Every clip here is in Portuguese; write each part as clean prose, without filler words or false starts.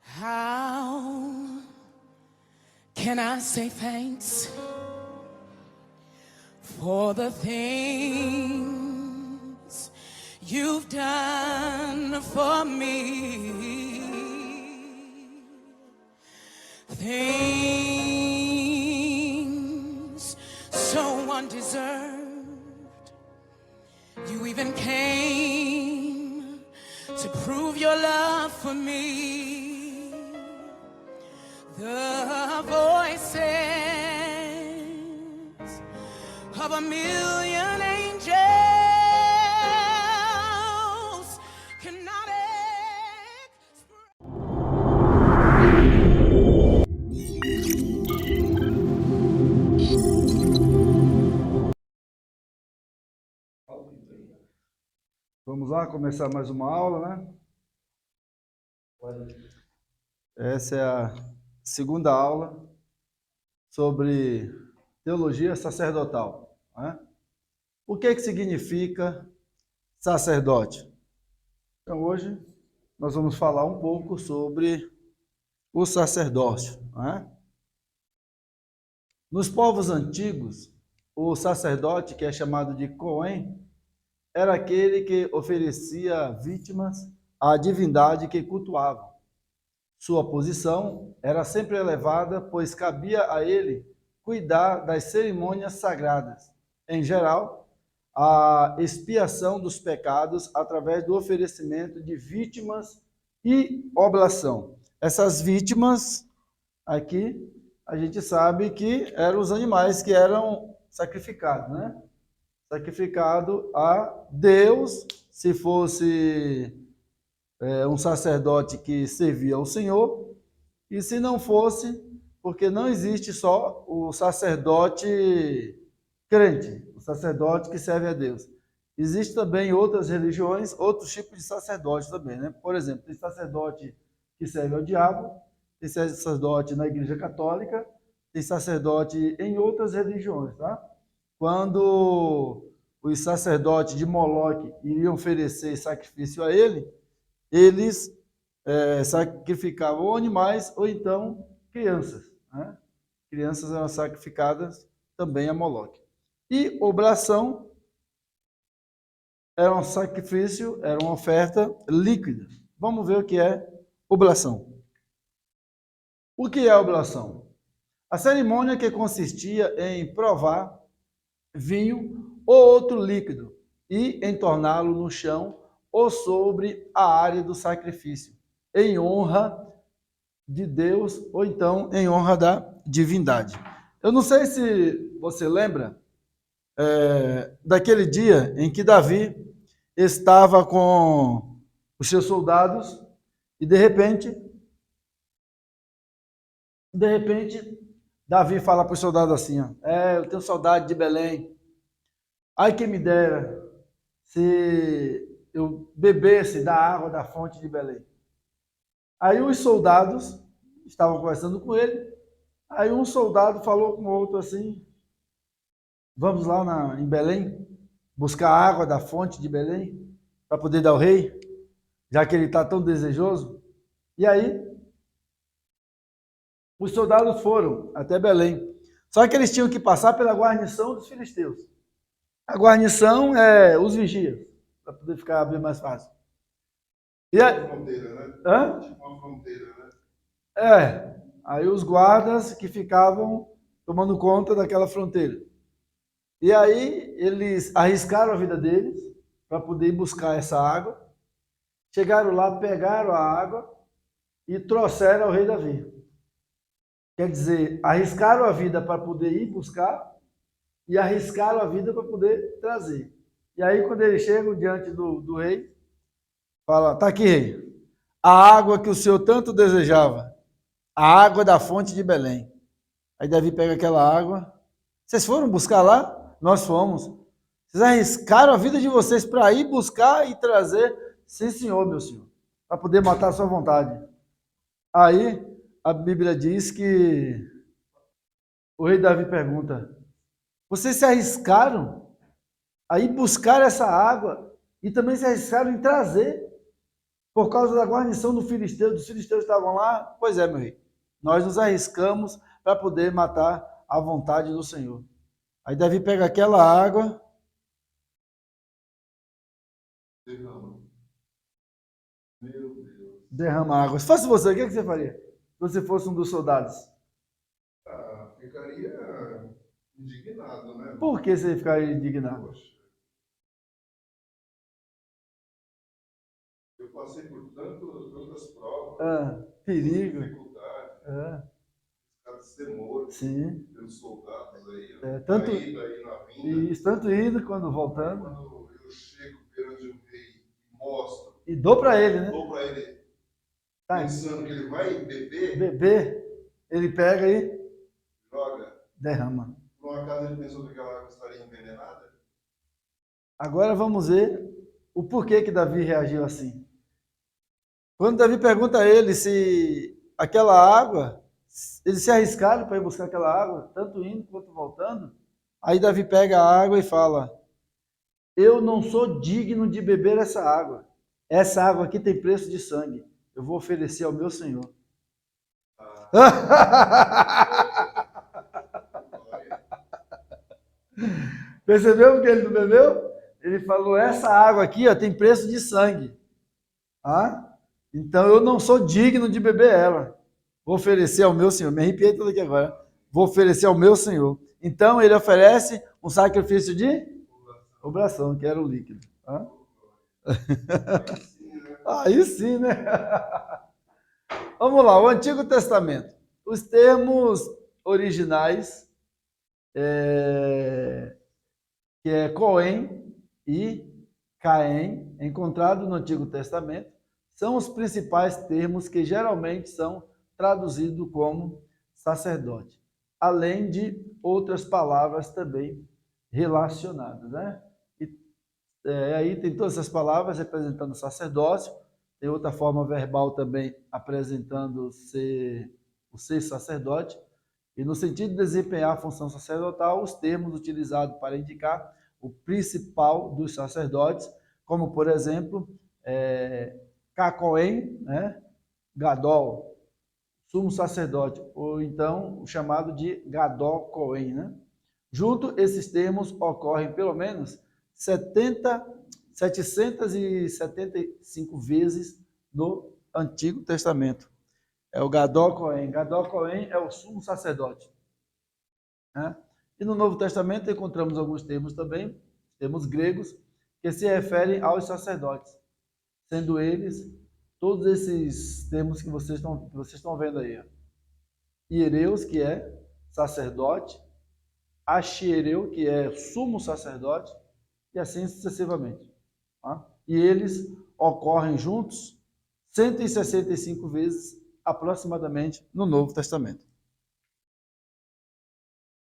How can I say thanks for the things you've done for me? Things so undeserved. You even came to prove your love for me. The voices of a million angels cannot express. Vamos lá começar mais uma aula, né? Essa é a segunda aula sobre teologia sacerdotal, né? O que significa sacerdote? Então hoje nós vamos falar um pouco sobre o sacerdócio, né? Nos povos antigos, o sacerdote, que é chamado de Cohen, era aquele que oferecia vítimas à divindade que cultuava. Sua posição era sempre elevada, pois cabia a ele cuidar das cerimônias sagradas. Em geral, a expiação dos pecados através do oferecimento de vítimas e oblação. Essas vítimas, aqui, a gente sabe que eram os animais que eram sacrificados, né? Sacrificado a Deus, se fosse um sacerdote que servia ao Senhor, e se não fosse, porque não existe só o sacerdote crente, o sacerdote que serve a Deus. Existem também outras religiões, outros tipos de sacerdote também, né? Por exemplo, tem sacerdote que serve ao diabo, tem sacerdote na Igreja Católica, tem sacerdote em outras religiões, tá? Quando os sacerdotes de Moloque iriam oferecer sacrifício a ele, eles sacrificavam animais ou então crianças, né? Crianças eram sacrificadas também a Moloque. E oblação era um sacrifício, era uma oferta líquida. Vamos ver o que é oblação. O que é oblação? A cerimônia que consistia em provar vinho ou outro líquido e entorná-lo no chão ou sobre a área do sacrifício, em honra de Deus ou então em honra da divindade. Eu não sei se você lembra daquele dia em que Davi estava com os seus soldados e de repente, Davi fala para os soldados assim, ó, eu tenho saudade de Belém. Ai que me dera se eu bebesse da água da fonte de Belém. Aí os soldados estavam conversando com ele, aí um soldado falou com o outro assim, vamos lá em Belém, buscar a água da fonte de Belém, para poder dar ao rei, já que ele está tão desejoso. E aí, os soldados foram até Belém. Só que eles tinham que passar pela guarnição dos filisteus. A guarnição é os vigias, para poder ficar bem mais fácil. E aí, uma fronteira, né? hã? Tipo uma fronteira, né? Aí os guardas que ficavam tomando conta daquela fronteira. E aí eles arriscaram a vida deles para poder ir buscar essa água. Chegaram lá, pegaram a água e trouxeram ao rei Davi. Quer dizer, arriscaram a vida para poder ir buscar e arriscaram a vida para poder trazer. E aí quando eles chegam diante do rei, fala, tá aqui, rei, a água que o senhor tanto desejava, a água da fonte de Belém. Aí Davi pega aquela água. Vocês foram buscar lá? Nós fomos. Vocês arriscaram a vida de vocês para ir buscar e trazer? Sim, senhor, meu senhor. Para poder matar a sua vontade. Aí a Bíblia diz que o rei Davi pergunta, Vocês se arriscaram a ir buscar essa água e também se arriscaram em trazer por causa da guarnição dos filisteus estavam lá. Pois é, meu rei, nós nos arriscamos para poder matar a vontade do Senhor. Aí Davi pega aquela água, Derrama. Meu Deus. derrama água. Se fosse você, o que você faria? Se você fosse um dos soldados? Ah, ficaria indignado, né? Por que você ficaria indignado? Poxa. Eu passei por tantas provas, Perigo. dificuldades, de ser morto Sim. pelos soldados aí. Tanto, Na ida e na vinda. isso, tanto indo quanto voltando. Quando eu chego perante o rei e mostro, E dou para ele, né? dou para ele, Tá, pensando que ele vai beber, beber, ele pega e joga. derrama. Por um acaso ele pensou que aquela água estaria envenenada? Agora vamos ver o porquê que Davi reagiu assim. Quando Davi pergunta a ele se aquela água, eles se arriscaram para ir buscar aquela água, tanto indo quanto voltando, aí Davi pega a água e fala: eu não sou digno de beber essa água. Essa água aqui tem preço de sangue. Eu vou oferecer ao meu Senhor. Percebeu que ele não bebeu? Ele falou: essa água aqui ó, tem preço de sangue. Então eu não sou digno de beber ela. Vou oferecer ao meu Senhor. Me arrepiei tudo aqui agora. Vou oferecer ao meu Senhor. Então ele oferece um sacrifício de oblação, que era o líquido. Aí sim, né? Vamos lá, o Antigo Testamento. Os termos originais, que é Cohen e Caém, encontrado no Antigo Testamento, são os principais termos que geralmente são traduzidos como sacerdote, além de outras palavras também relacionadas, né? Aí tem todas essas palavras representando o sacerdócio, tem outra forma verbal também apresentando o ser sacerdote, e no sentido de desempenhar a função sacerdotal, os termos utilizados para indicar o principal dos sacerdotes, como por exemplo, Cacoém, né? Gadol, sumo sacerdote, ou então o chamado de Gadol Cohen, né? Junto, esses termos ocorrem pelo menos 775 vezes no Antigo Testamento. É o Gadol Cohen. Gadol Cohen é o sumo sacerdote. Né? E no Novo Testamento encontramos alguns termos também, termos gregos, que se referem aos sacerdotes, sendo eles todos esses termos que vocês estão vendo aí. Ó. Hiereus, que é sacerdote, Axiereu, que é sumo sacerdote, e assim sucessivamente. Tá? E eles ocorrem juntos 165 vezes aproximadamente no Novo Testamento.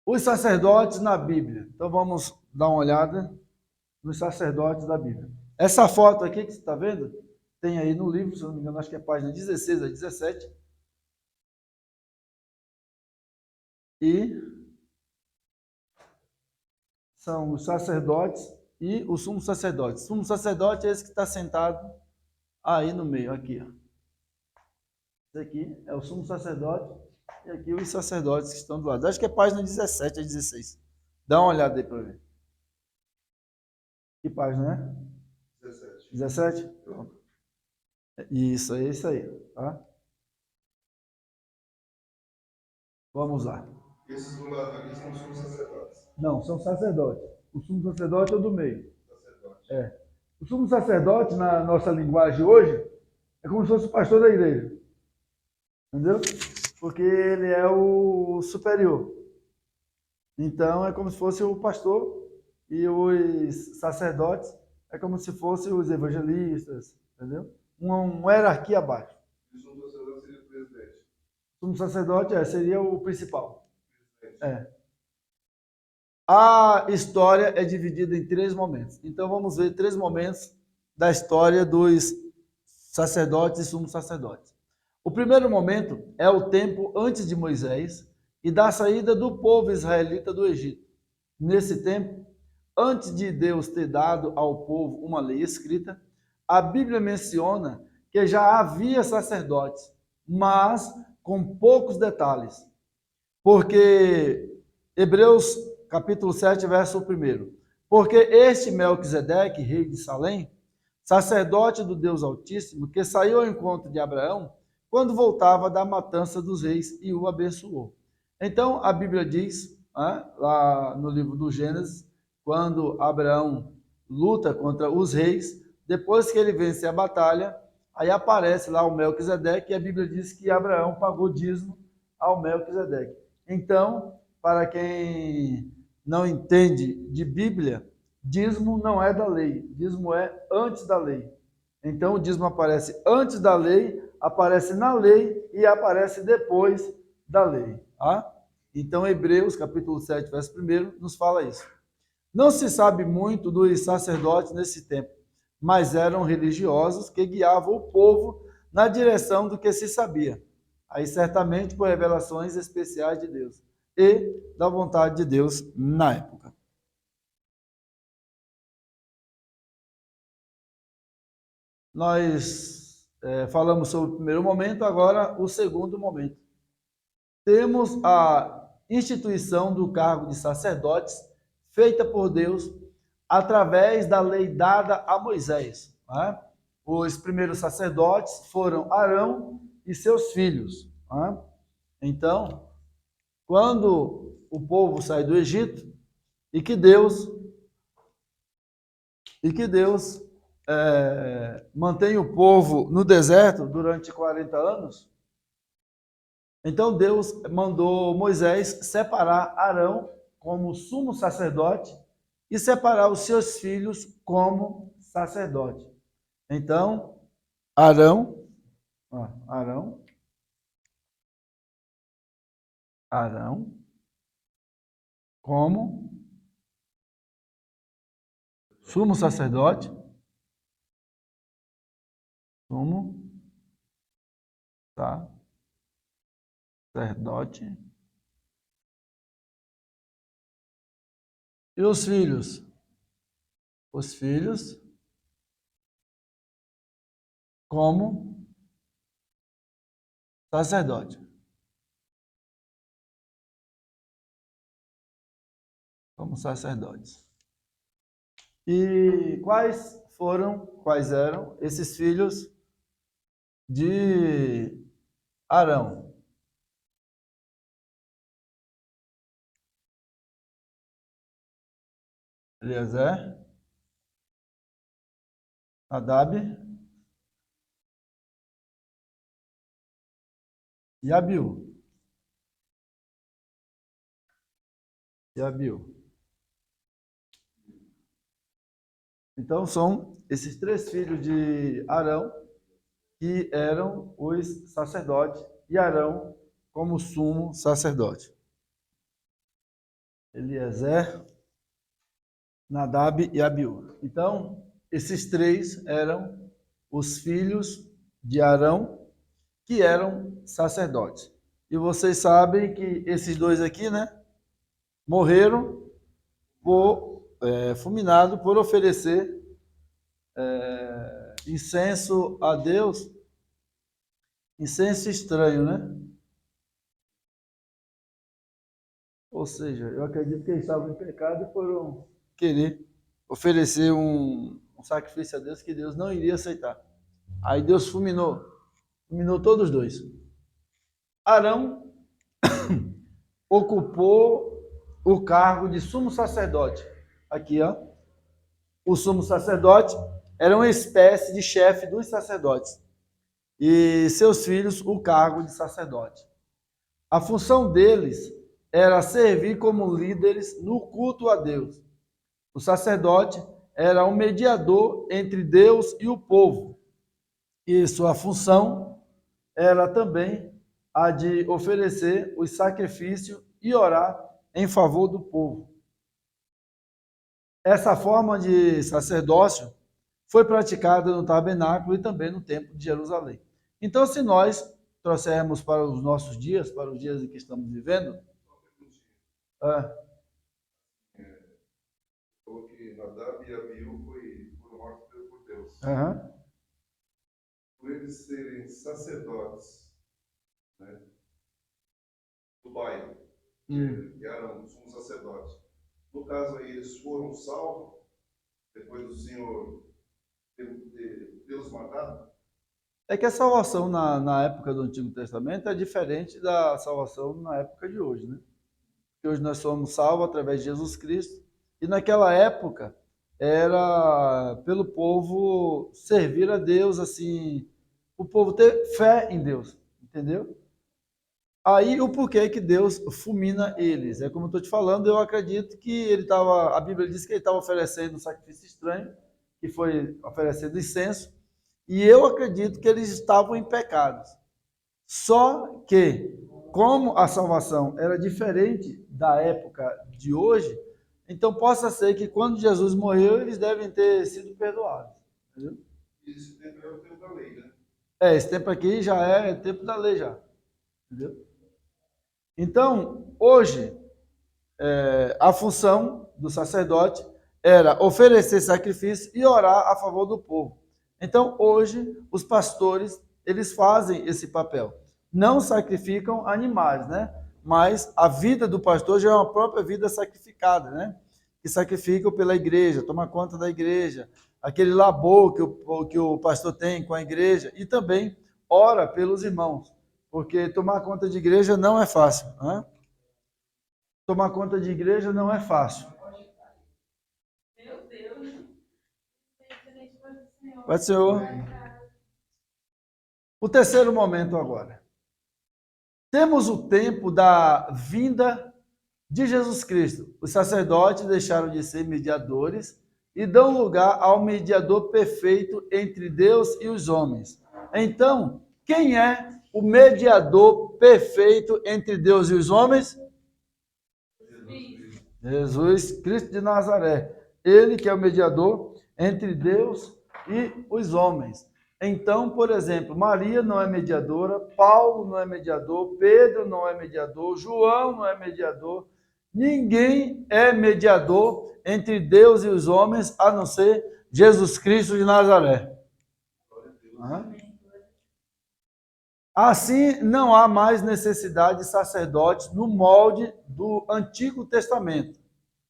Os sacerdotes na Bíblia. Então vamos dar uma olhada nos sacerdotes da Bíblia. Essa foto aqui que você está vendo, tem aí no livro, se não me engano, acho que é a página 16 a 17. E são os sacerdotes e o sumo sacerdote. O sumo sacerdote é esse que está sentado aí no meio, aqui. Ó. Esse aqui é o sumo sacerdote e aqui os sacerdotes que estão do lado. Acho que é página 17 a 16. Dá uma olhada aí para ver. Que página, né? 17. 17? Pronto. Isso, é isso aí. Tá? Vamos lá. Esses do lado aqui são os sumos sacerdotes. Não, são sacerdotes. O sumo sacerdote é o do meio. Sacerdote. O sumo sacerdote, na nossa linguagem hoje, é como se fosse o pastor da igreja. Entendeu? Porque ele é o superior. Então, é como se fosse o pastor e os sacerdotes é como se fossem os evangelistas, entendeu? Uma hierarquia abaixo. E o sumo sacerdote seria o presidente. O sumo sacerdote seria o principal. A história é dividida em 3 momentos. Então, vamos ver 3 momentos da história dos sacerdotes e sumos sacerdotes. O primeiro momento é o tempo antes de Moisés e da saída do povo israelita do Egito. nesse tempo, antes de Deus ter dado ao povo uma lei escrita, a Bíblia menciona que já havia sacerdotes, mas com poucos detalhes. Porque Hebreus capítulo 7, verso 1. Porque este Melquisedeque, rei de Salém, sacerdote do Deus Altíssimo, que saiu ao encontro de Abraão, quando voltava da matança dos reis e o abençoou. Então, a Bíblia diz, lá no livro do Gênesis, quando Abraão luta contra os reis, depois que ele vence a batalha, aí aparece lá o Melquisedeque, e a Bíblia diz que Abraão pagou dízimo ao Melquisedeque. Então, para quem não entende de Bíblia, dízimo não é da lei, dízimo é antes da lei. Então, o dízimo aparece antes da lei, aparece na lei e aparece depois da lei. Tá? Então, Hebreus, capítulo 7, verso 1, nos fala isso. Não se sabe muito dos sacerdotes nesse tempo, mas eram religiosos que guiavam o povo na direção do que se sabia. Aí, certamente, por revelações especiais de Deus e da vontade de Deus na época. Nós falamos sobre o primeiro momento, agora o segundo momento. Temos a instituição do cargo de sacerdotes feita por Deus através da lei dada a Moisés. Né? Os primeiros sacerdotes foram Arão e seus filhos. Né? Então, quando o povo sai do Egito e que Deus mantém o povo no deserto durante 40 anos, então Deus mandou Moisés separar Arão como sumo sacerdote e separar os seus filhos como sacerdote. Então, Arão como sumo sacerdote, e os filhos? Os filhos como sacerdote. Como sacerdotes. E quais eram esses filhos de Arão? Eliezer, Nadab e Abiú. Então, são esses três filhos de Arão que eram os sacerdotes, e Arão como sumo sacerdote. Eliezer, Nadab e Abiú. Então, esses três eram os filhos de Arão que eram sacerdotes. E vocês sabem que esses dois aqui, né, morreram fulminados por oferecer incenso a Deus, incenso estranho, né? Ou seja, eu acredito que eles estavam em pecado e foram querer oferecer um sacrifício a Deus que Deus não iria aceitar. Aí Deus fulminou todos os dois. Arão ocupou o cargo de sumo sacerdote. Aqui, ó. O sumo sacerdote era uma espécie de chefe dos sacerdotes. E seus filhos, o cargo de sacerdote. A função deles era servir como líderes no culto a Deus. O sacerdote era um mediador entre Deus e o povo. E sua função era também a de oferecer os sacrifícios e orar em favor do povo. Essa forma de sacerdócio foi praticada no tabernáculo e também no templo de Jerusalém. Então, se nós trouxermos para os nossos dias, para os dias em que estamos vivendo, que Nadab e Abiú foram mortos por Deus. Aham. Por eles serem sacerdotes, né, do bairro, que eram sumos sacerdotes. No caso aí, eles foram salvos depois do Senhor tê-los matado? É que a salvação na época do Antigo Testamento é diferente da salvação na época de hoje, né? Porque hoje nós somos salvos através de Jesus Cristo. E naquela época era pelo povo servir a Deus, assim, o povo ter fé em Deus, entendeu? Aí o porquê que Deus fulmina eles. É como eu estou te falando, eu acredito que ele estava, a Bíblia diz que ele estava oferecendo um sacrifício estranho, que foi oferecendo incenso, e eu acredito que eles estavam em pecados. Só que, como a salvação era diferente da época de hoje, então possa ser que quando Jesus morreu, eles devem ter sido perdoados. Entendeu? Esse tempo era o tempo da lei, né? Esse tempo aqui já é tempo da lei já. Entendeu? Então, hoje, a função do sacerdote era oferecer sacrifício e orar a favor do povo. Então, hoje, os pastores, eles fazem esse papel. Não sacrificam animais, né? Mas a vida do pastor já é uma própria vida sacrificada, né? Que sacrificam pela igreja, toma conta da igreja, aquele labor que o pastor tem com a igreja e também ora pelos irmãos, porque tomar conta de igreja não é fácil, né? Tomar conta de igreja não é fácil. Meu Deus. Pai do Senhor. O terceiro momento agora. Temos o tempo da vinda de Jesus Cristo. Os sacerdotes deixaram de ser mediadores e dão lugar ao mediador perfeito entre Deus e os homens. Então, quem é o mediador perfeito entre Deus e os homens? Jesus Cristo de Nazaré. Ele que é o mediador entre Deus e os homens. Então, por exemplo, Maria não é mediadora, Paulo não é mediador, Pedro não é mediador, João não é mediador. Ninguém é mediador entre Deus e os homens, a não ser Jesus Cristo de Nazaré. Assim, não há mais necessidade de sacerdotes no molde do Antigo Testamento.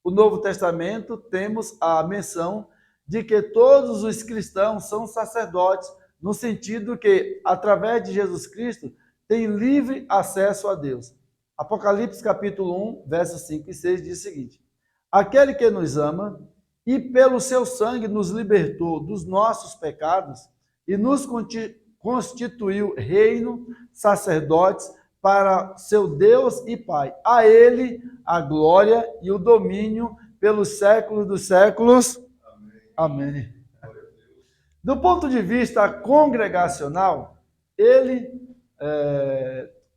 O Novo Testamento temos a menção de que todos os cristãos são sacerdotes, no sentido que, através de Jesus Cristo, tem livre acesso a Deus. Apocalipse capítulo 1, versos 5 e 6 diz o seguinte: aquele que nos ama e pelo seu sangue nos libertou dos nossos pecados e nos constituiu reino, sacerdotes para seu Deus e Pai. A ele a glória e o domínio pelos séculos dos séculos. Amém. Do ponto de vista congregacional,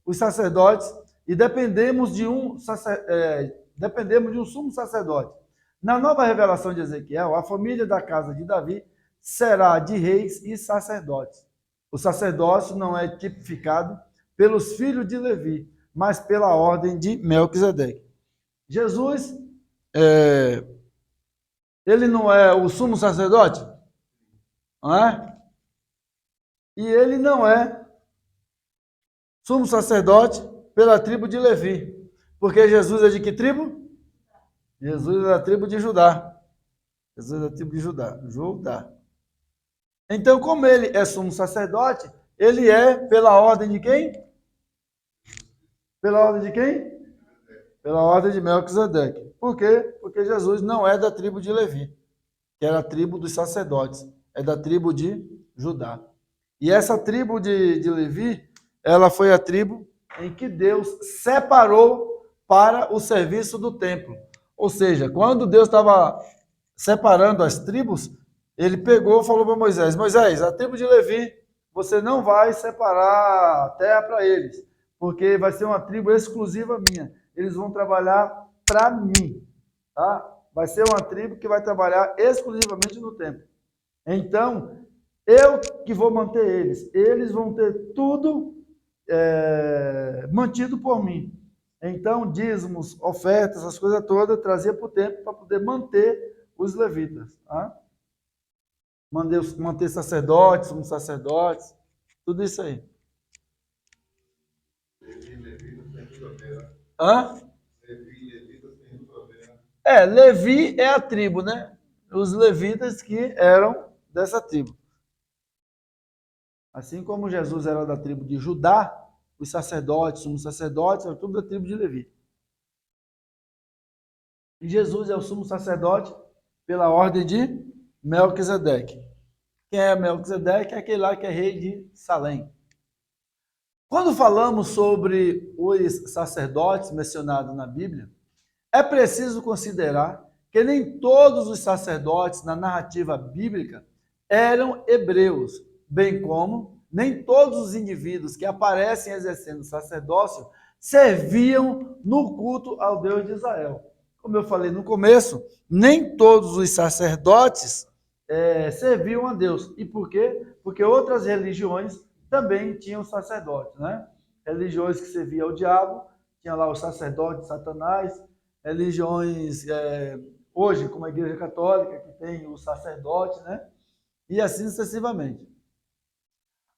os sacerdotes, e dependemos de um sumo sacerdote. Na nova revelação de Ezequiel, a família da casa de Davi será de reis e sacerdotes. O sacerdócio não é tipificado pelos filhos de Levi, mas pela ordem de Melquisedeque. Jesus, ele não é o sumo sacerdote? Não é? E ele não é sumo sacerdote pela tribo de Levi. Porque Jesus é de que tribo? Jesus é da tribo de Judá. Jesus é da tribo de Judá. Judá. Então, como ele é sumo sacerdote, ele é pela ordem de quem? Pela ordem de quem? Pela ordem de Melquisedeque. Por quê? Porque Jesus não é da tribo de Levi, que era a tribo dos sacerdotes. É da tribo de Judá. E essa tribo de Levi, ela foi a tribo em que Deus separou para o serviço do templo. Ou seja, quando Deus estava separando as tribos, ele pegou e falou para Moisés: Moisés, a tribo de Levi, você não vai separar a terra para eles, porque vai ser uma tribo exclusiva minha. Eles vão trabalhar para mim, tá? Vai ser uma tribo que vai trabalhar exclusivamente no templo. Então, eu que vou manter eles. Eles vão ter tudo mantido por mim. Então, dízimos, ofertas, essas coisas todas, trazia para o templo para poder manter os levitas. Tá? Manter sacerdotes, sumos sacerdotes, tudo isso aí. Levi e levitas tem tudo a ver, né? Hã? Levi e levitas tem tudo a ver, né? Levi é a tribo, né? Os levitas que eram dessa tribo. Assim como Jesus era da tribo de Judá, os sacerdotes, sumos sacerdotes, eram tudo da tribo de Levi. E Jesus é o sumo sacerdote pela ordem de Melquisedeque. Quem é Melquisedeque? É aquele lá que é rei de Salém. Quando falamos sobre os sacerdotes mencionados na Bíblia, é preciso considerar que nem todos os sacerdotes na narrativa bíblica eram hebreus, bem como nem todos os indivíduos que aparecem exercendo sacerdócio serviam no culto ao Deus de Israel. Como eu falei no começo, nem todos os sacerdotes serviam a Deus. E por quê? Porque outras religiões também tinham sacerdotes, né? Religiões que serviam ao diabo, tinha lá o sacerdote de Satanás, religiões hoje, como a Igreja Católica, que tem o sacerdote, né? E assim sucessivamente.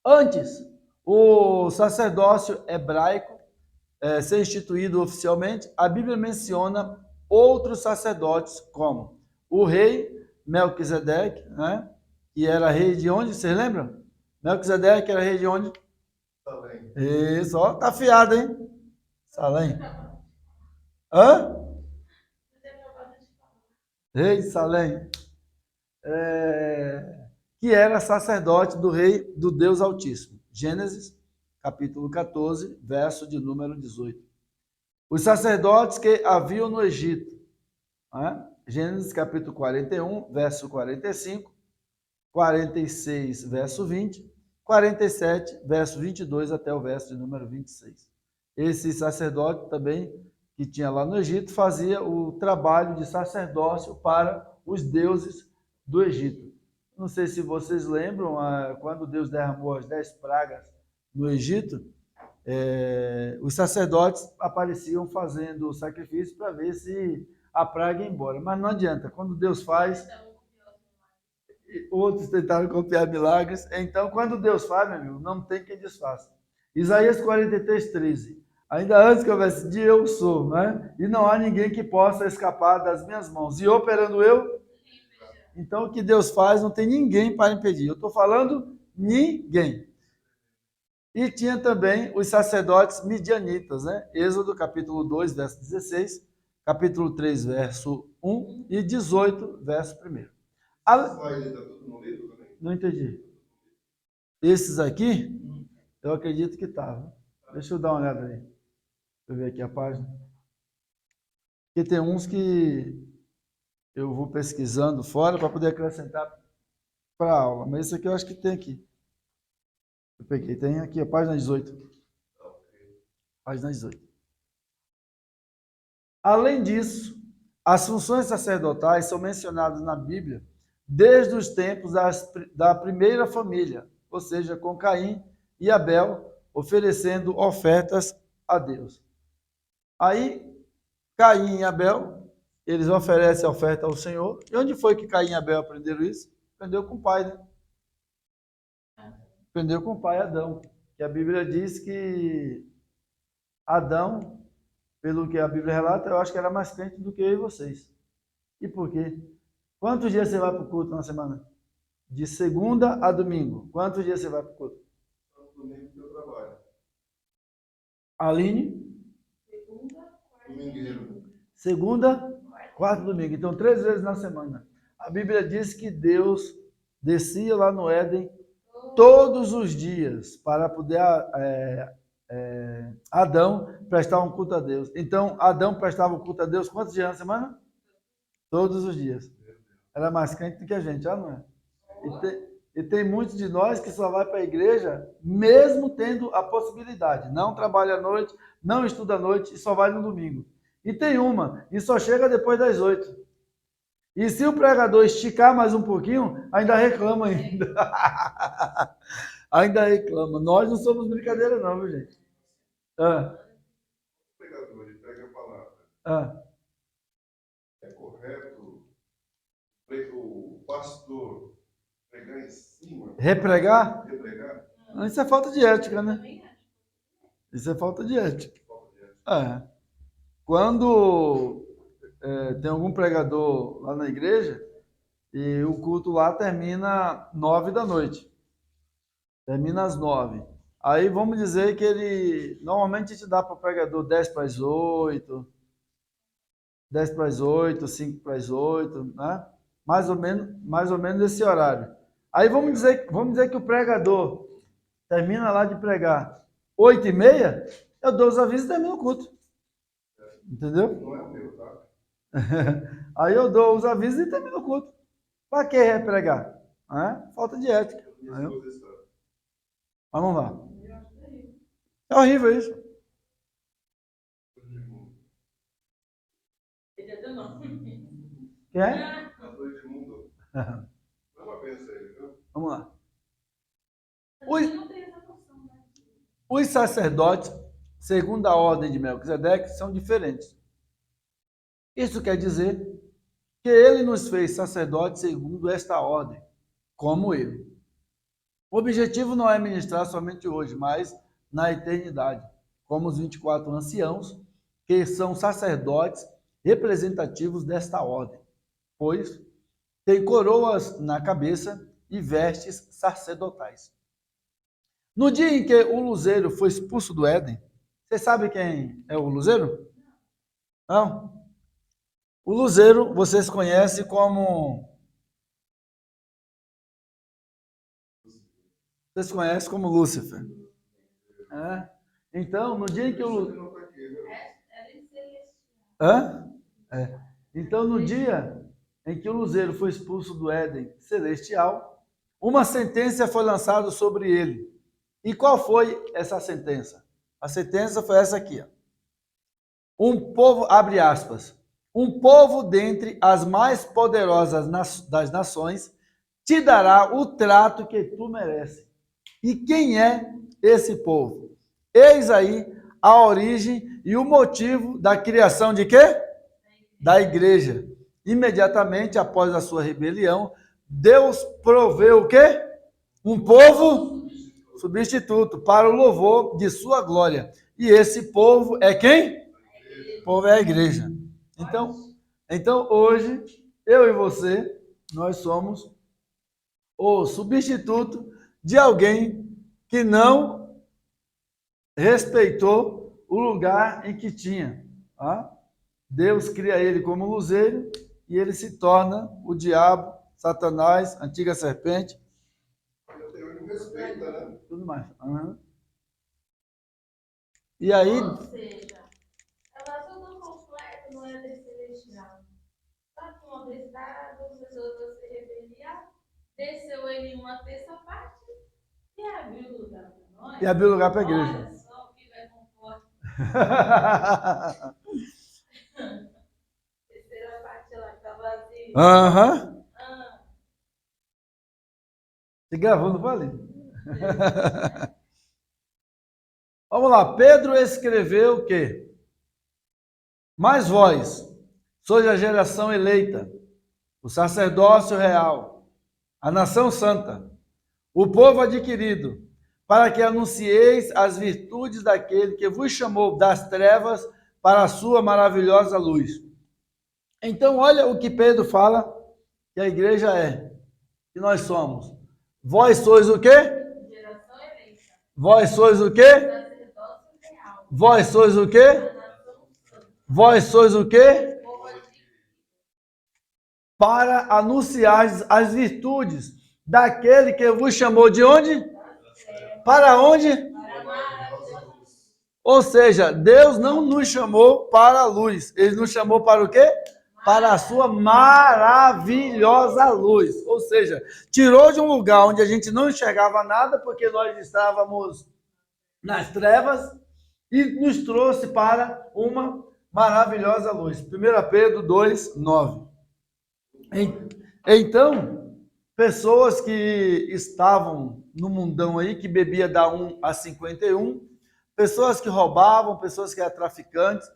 Antes, o sacerdócio hebraico ser instituído oficialmente, a Bíblia menciona outros sacerdotes, como o rei Melquisedeque, né? Que era rei de onde? Vocês lembram? Melquisedeque era rei de onde? Salém. Isso, ó, tá afiado, hein? Salém. Hã? Rei de Salém. Que era sacerdote do rei do Deus Altíssimo. Gênesis, capítulo 14, verso de número 18. Os sacerdotes que haviam no Egito. Né? Gênesis, capítulo 41, verso 45, 46, verso 20, 47, verso 22 até o verso de número 26. Esse sacerdote também, que tinha lá no Egito, fazia o trabalho de sacerdócio para os deuses do Egito. Não sei se vocês lembram, quando Deus derramou as 10 pragas no Egito, os sacerdotes apareciam fazendo o sacrifício para ver se a praga ia embora. Mas não adianta, quando Deus faz, outros tentaram copiar milagres. Então, quando Deus faz, meu amigo, não tem quem desfaça. Isaías 43, 13. Ainda antes que houvesse dia, eu sou, né? E não há ninguém que possa escapar das minhas mãos. E operando eu, então o que Deus faz não tem ninguém para impedir. Eu estou falando ninguém. E tinha também os sacerdotes midianitas, né? Êxodo capítulo 2, verso 16, capítulo 3, verso 1 e 18, verso 1. Vai estar tudo no livro também? Não entendi. Esses aqui, eu acredito que estava. Deixa eu dar uma olhada aí. Deixa eu ver aqui a página. Porque tem uns que eu vou pesquisando fora para poder acrescentar para a aula. Mas esse aqui eu acho que tem aqui. Eu peguei, tem aqui a página 18. Página 18. Além disso, as funções sacerdotais são mencionadas na Bíblia desde os tempos da primeira família, ou seja, com Caim e Abel oferecendo ofertas a Deus. Aí, Caim e Abel, eles oferecem a oferta ao Senhor. E onde foi que Caim e Abel aprenderam isso? Aprendeu com o pai, né? Aprendeu com o pai Adão. Que a Bíblia diz que Adão, pelo que a Bíblia relata, eu acho que era mais crente do que eu e vocês. E por quê? Quantos dias você vai para o culto na semana? De segunda a domingo. Quantos dias você vai para o culto? Domingo que eu trabalho. Aline? Domingueiro. Segunda, quarta e domingo. Então, 3 vezes na semana. A Bíblia diz que Deus descia lá no Éden todos os dias para poder Adão prestar um culto a Deus. Então, Adão prestava um culto a Deus quantos dias na semana? Todos os dias. Era mais crente do que a gente, já não é? E tem muitos de nós que só vai para a igreja mesmo tendo a possibilidade. Não trabalha à noite, não estuda à noite e só vai no domingo. E tem uma, e só chega depois das 8. E se o pregador esticar mais um pouquinho, ainda reclama ainda. Ainda reclama. Nós não somos brincadeira não, viu, gente? O pregador, ele prega a palavra. Ah. É correto pastor pregar em cima, Repregar? repregar, Isso é falta de ética, né? Também acho. Isso é falta de ética. falta de ética. É. Quando tem algum pregador lá na igreja e o culto lá termina 9 da noite. Termina às 9. Aí vamos dizer que ele normalmente te dá para o pregador 10 para as 8, 10 para as 8, 5 para as 8, né? Mais ou menos esse horário. Aí vamos dizer que o pregador termina lá de pregar 8h30, eu dou os avisos e termino o culto. Entendeu? Não é o meu, tá? Aí eu dou os avisos e termino o culto. Para que repregar? Falta de ética. Minha Aí eu- esposa está. Vamos lá. É horrível isso. Ele é teu nome. Quer? Pastor Edmundo. Não é uma benção ele, viu? Vamos lá. Mas não tem essa noção, né? Os sacerdotes, segundo a ordem de Melquisedeque, são diferentes. Isso quer dizer que ele nos fez sacerdotes segundo esta ordem, como ele. O objetivo não é ministrar somente hoje, mas na eternidade, como os 24 anciãos, que são sacerdotes representativos desta ordem, pois têm coroas na cabeça e vestes sacerdotais. No dia em que o luzeiro foi expulso do Éden, você sabe quem é o luzeiro? Não? O luzeiro vocês conhecem como... Vocês conhecem como Lúcifer. Então, no dia em que o... Não está aqui, viu? Hã? Então, no dia em que o luzeiro foi expulso do Éden celestial, uma sentença foi lançada sobre ele. E qual foi essa sentença? A sentença foi essa aqui. Ó. Um povo, abre aspas, um povo dentre as mais poderosas das nações te dará o trato que tu mereces. E quem é esse povo? Eis aí a origem e o motivo da criação de quê? Da igreja. Imediatamente após a sua rebelião, Deus proveu o quê? Um povo substituto para o louvor de sua glória. E esse povo é quem? O povo é a igreja. Então hoje, eu e você, nós somos o substituto de alguém que não respeitou o lugar em que tinha. Tá? Deus cria ele como luzeiro e ele se torna o diabo, Satanás, antiga serpente, Ele não respeita, né? tudo mais. E aí, Ou seja, ela tudo completo não é desse celestial. Só que uma vez dado, resolveu se rebeliar, desceu ele em uma terça parte e abriu o lugar para nós. e abriu lugar para a igreja. Olha só o que vai conforto. Terceira parte ela está vazia. Aham. Ah, Você gravou, não falei? Vamos lá, Pedro escreveu o quê? Mas vós, sois a geração eleita, o sacerdócio real, a nação santa, o povo adquirido, para que anuncieis as virtudes daquele que vos chamou das trevas para a sua maravilhosa luz. Então, olha o que Pedro fala que a igreja é, que nós somos. Vós sois o quê? geração eleita. Vós sois o quê? Sacerdócio real. Vós sois o quê? A nação santa. Vós sois o quê? Povo adquirido. Para anunciar as virtudes daquele que vos chamou de onde? Para onde? Para a maravilhosa luz. Ou seja, Deus não nos chamou para a luz, Ele nos chamou para o quê? Para a sua maravilhosa luz. Ou seja, tirou de um lugar onde a gente não enxergava nada, porque nós estávamos nas trevas, e nos trouxe para uma maravilhosa luz. 1 Pedro 2:9. Então, pessoas que estavam no mundão aí, que bebia da 1 a 51, pessoas que roubavam, pessoas que eram traficantes,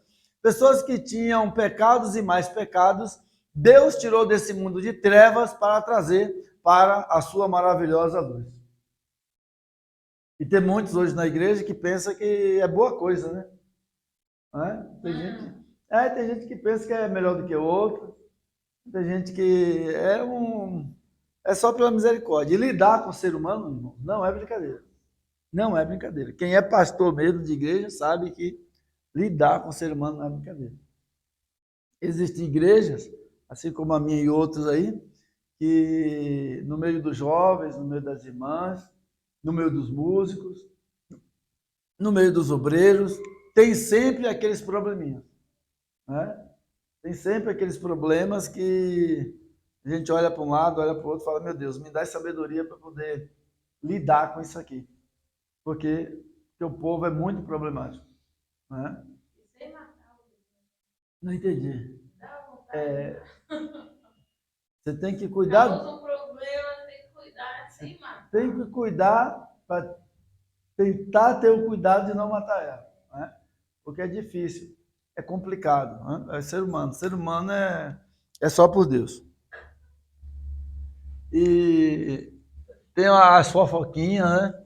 pessoas que tinham pecados e mais pecados, Deus tirou desse mundo de trevas para trazer para a sua maravilhosa luz. E tem muitos hoje na igreja que pensam que é boa coisa, né? Tem gente que pensa que é melhor do que o outro. Tem gente que é só pela misericórdia. E lidar com o ser humano, irmão, não é brincadeira. Não é brincadeira. Quem é pastor mesmo de igreja sabe que lidar com o ser humano não é brincadeira. Existem igrejas, assim como a minha e outras aí, que no meio dos jovens, no meio das irmãs, no meio dos músicos, no meio dos obreiros, tem sempre aqueles probleminhas, né? Tem sempre aqueles problemas que a gente olha para um lado, olha para o outro e fala, meu Deus, me dá sabedoria para poder lidar com isso aqui. Porque o povo é muito problemático, né? Não entendi. Você tem que cuidar. Causa um problema, tem que cuidar sem matar. Tem que cuidar para tentar ter o cuidado de não matar ela, né? Porque é difícil, é complicado, né? É ser humano. Ser humano é só por Deus. E tem as fofoquinhas, né?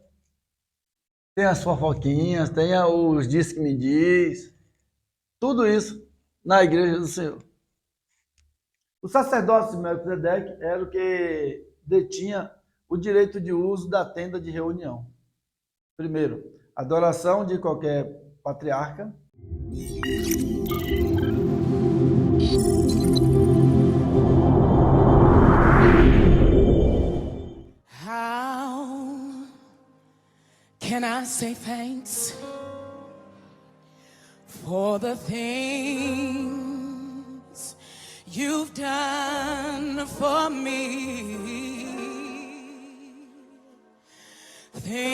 Tem as fofoquinhas, tem os diz que me diz, tudo isso na igreja do Senhor. O sacerdócio de Melquisedeque era o que detinha o direito de uso da tenda de reunião. Primeiro, adoração de qualquer patriarca. How can I say thanks for the things you've done for me? Things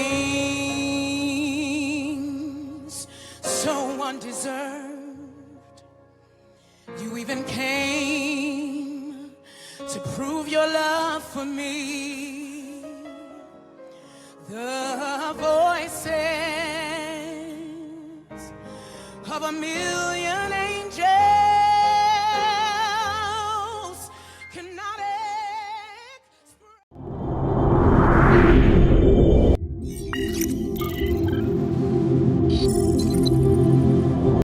so undeserved. You even came to prove your love for me. The voices of a million